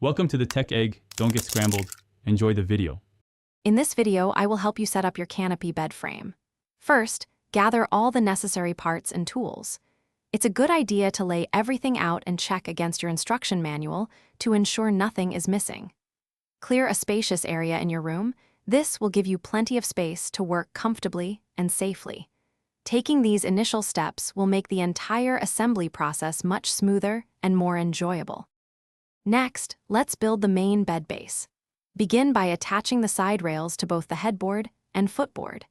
Welcome to the Tech Egg. Don't get scrambled. Enjoy the video. In this video, I will help you set up your Canopy bed frame. First, gather all the necessary parts and tools. It's a good idea to lay everything out and check against your instruction manual to ensure nothing is missing. Clear a spacious area in your room. This will give you plenty of space to work comfortably and safely. Taking these initial steps will make the entire assembly process much smoother and more enjoyable. Next, let's build the main bed base. Begin by attaching the side rails to both the headboard and footboard.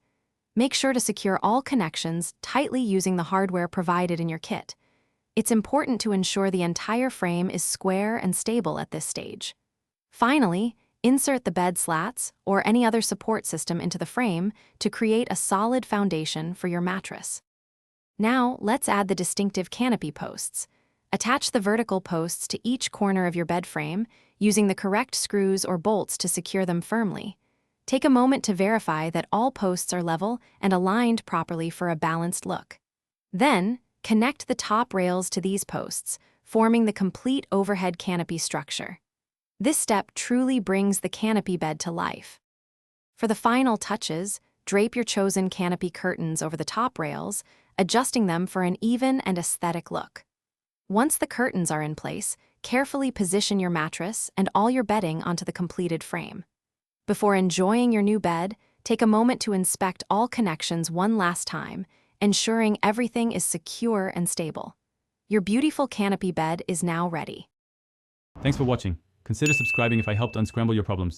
Make sure to secure all connections tightly using the hardware provided in your kit. It's important to ensure the entire frame is square and stable at this stage. Finally, insert the bed slats or any other support system into the frame to create a solid foundation for your mattress. Now, let's add the distinctive canopy posts. Attach the vertical posts to each corner of your bed frame, using the correct screws or bolts to secure them firmly. Take a moment to verify that all posts are level and aligned properly for a balanced look. Then, connect the top rails to these posts, forming the complete overhead canopy structure. This step truly brings the canopy bed to life. For the final touches, drape your chosen canopy curtains over the top rails, adjusting them for an even and aesthetic look. Once the curtains are in place, carefully position your mattress and all your bedding onto the completed frame. Before enjoying your new bed, take a moment to inspect all connections one last time, ensuring everything is secure and stable. Your beautiful canopy bed is now ready. Thanks for watching. Consider subscribing if I helped unscramble your problems.